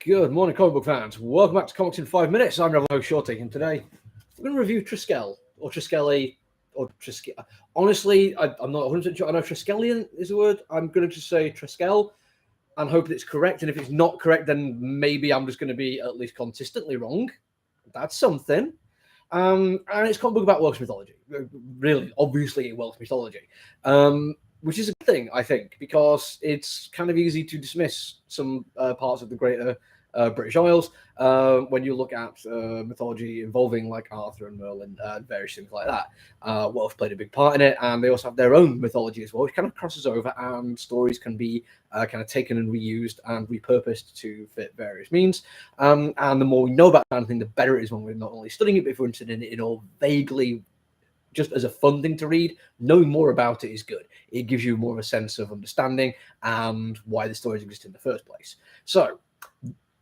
Good morning, comic book fans. Welcome back to Comics in 5 Minutes. I'm your host, Shorty, and today we're going to review Triskele, or Triskele, or Triskele. Honestly, I'm not 100% sure. I know Triskelian is the word. I'm going to just say Triskele and hope that it's correct. And if it's not correct, then maybe I'm just going to be at least consistently wrong. That's something. And it's a comic book about Welsh mythology. Really, obviously, Welsh mythology. Which is a good thing, I think, because it's kind of easy to dismiss some parts of the greater British Isles when you look at mythology involving like Arthur and Merlin and various things like that. Welsh played a big part in it, and they also have their own mythology as well, which kind of crosses over, and stories can be kind of taken and reused and repurposed to fit various means. And the more we know about that kind of thing, the better it is when we're not only studying it, but if we're interested in it all vaguely just as a fun thing to read. Knowing more about it is good. It gives you more of a sense of understanding and why the stories exist in the first place. So,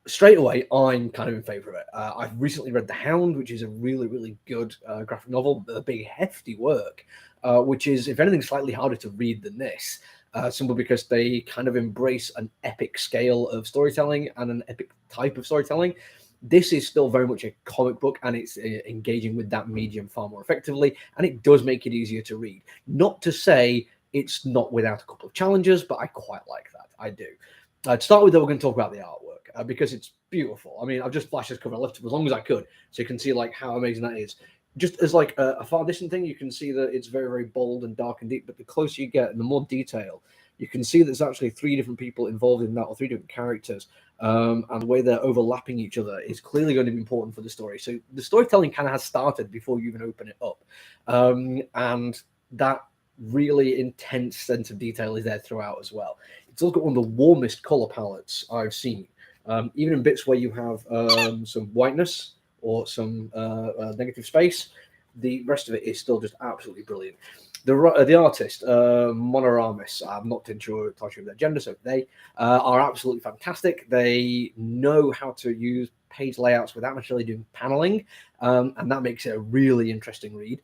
straight away, I'm kind of in favour of it. I've recently read The Hound, which is a really, really good graphic novel, a big, hefty work, which is, if anything, slightly harder to read than this. Simply because they kind of embrace an epic scale of storytelling and an epic type of storytelling. This is still very much a comic book, and it's engaging with that medium far more effectively, and it does make it easier to read. Not to say it's not without a couple of challenges, but I quite like that. I do. To start with, though, we're going to talk about the artwork because it's beautiful. I mean, I've just flashed this cover. I left it as long as I could, so you can see like how amazing that is. Just as like a far distant thing, you can see that it's very, very bold and dark and deep. But the closer you get and the more detail, you can see there's actually three different people involved in that, or three different characters. And the way they're overlapping each other is clearly going to be important for the story. So the storytelling kind of has started before you even open it up. And that really intense sense of detail is there throughout as well. It's also got one of the warmest color palettes I've seen. Even in bits where you have some whiteness or some negative space, the rest of it is still just absolutely brilliant. The artist, Monoramis, I'm not sure of their gender, so they are absolutely fantastic. They know how to use page layouts without necessarily doing paneling, and that makes it a really interesting read.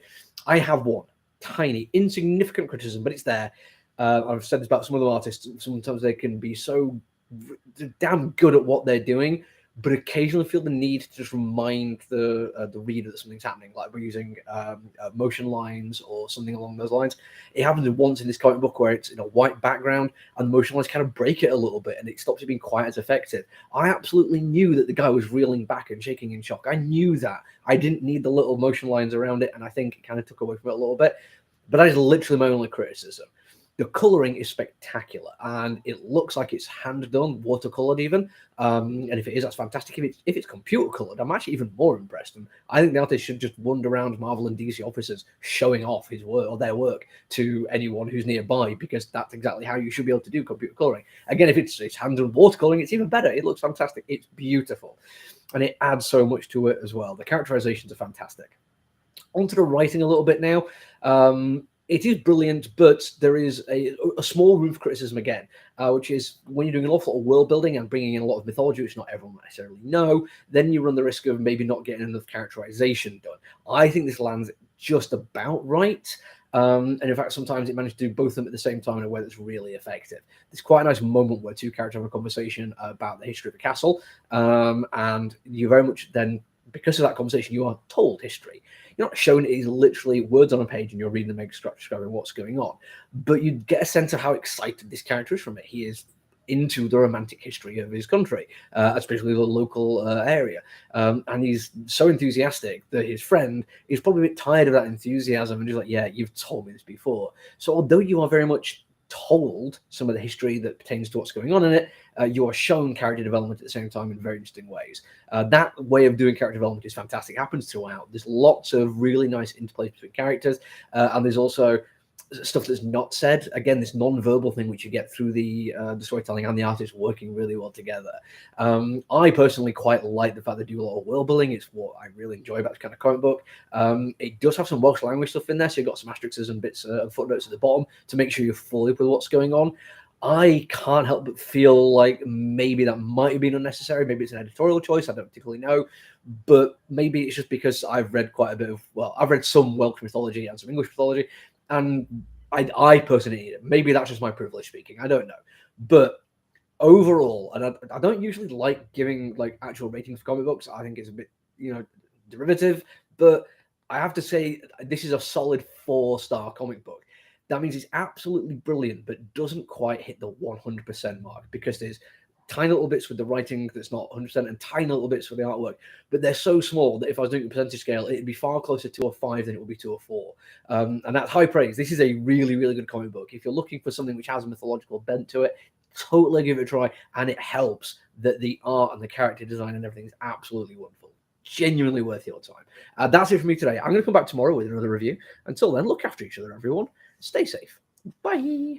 I have one tiny, insignificant criticism, but it's there. I've said this about some other artists. Sometimes they can be so damn good at what they're doing, but occasionally feel the need to just remind the reader that something's happening, like we're using motion lines or something along those lines. It happens once in this comic book where it's in a white background and the motion lines kind of break it a little bit and it stops it being quite as effective. I absolutely knew that the guy was reeling back and shaking in shock. I knew that. I didn't need the little motion lines around it, and I think it kind of took away from it a little bit. But that is literally my only criticism. The colouring is spectacular, and it looks like it's hand done, watercoloured even. And if it is, that's fantastic. If it's computer coloured, I'm actually even more impressed. And I think the artist should just wander around Marvel and DC offices showing off his work or their work to anyone who's nearby, because that's exactly how you should be able to do computer colouring. Again, if it's hand done watercolouring, it's even better. It looks fantastic. It's beautiful, and it adds so much to it as well. The characterizations are fantastic. Onto the writing a little bit now. It is brilliant, but there is a small room of criticism again, which is when you're doing an awful lot of world building and bringing in a lot of mythology, which not everyone might necessarily know, then you run the risk of maybe not getting enough characterization done. I think this lands just about right. And in fact, sometimes it managed to do both of them at the same time in a way that's really effective. There's quite a nice moment where two characters have a conversation about the history of the castle, and you very much then, because of that conversation, you are told history. You're not shown it is literally words on a page and you're reading the manuscript describing what's going on, but you get a sense of how excited this character is from it. He is into the romantic history of his country, especially the local area. And he's so enthusiastic that his friend is probably a bit tired of that enthusiasm and he's like, yeah, you've told me this before. So although you are very much told some of the history that pertains to what's going on in it, you are shown character development at the same time in very interesting ways. That way of doing character development is fantastic. It happens throughout. There's lots of really nice interplay between characters, and there's also stuff that's not said. Again, this non-verbal thing which you get through the storytelling and the artist working really well together. I personally quite like the fact they do a lot of world building. It's what I really enjoy about this kind of comic book. It does have some Welsh language stuff in there, so you've got some asterisks and bits of footnotes at the bottom to make sure you're fully up with what's going on. I can't help but feel like maybe that might have been unnecessary. Maybe it's an editorial choice. I don't particularly know. But maybe it's just because I've read quite a bit of, I've read some Welsh mythology and some English mythology, and I personally need it. Maybe that's just my privilege speaking. I don't know. But overall, and I don't usually like giving like actual ratings for comic books. I think it's a bit, derivative, but I have to say this is a solid 4-star comic book. That means it's absolutely brilliant, but doesn't quite hit the 100% mark because there's tiny little bits with the writing that's not 100% and tiny little bits with the artwork, but they're so small that if I was doing a percentage scale, it'd be far closer to a 5 than it would be to a 4. And that's high praise. This is a really, really good comic book. If you're looking for something which has a mythological bent to it, totally give it a try. And it helps that the art and the character design and everything is absolutely wonderful. Genuinely worth your time. That's it for me today. I'm going to come back tomorrow with another review. Until then, look after each other, everyone. Stay safe. Bye.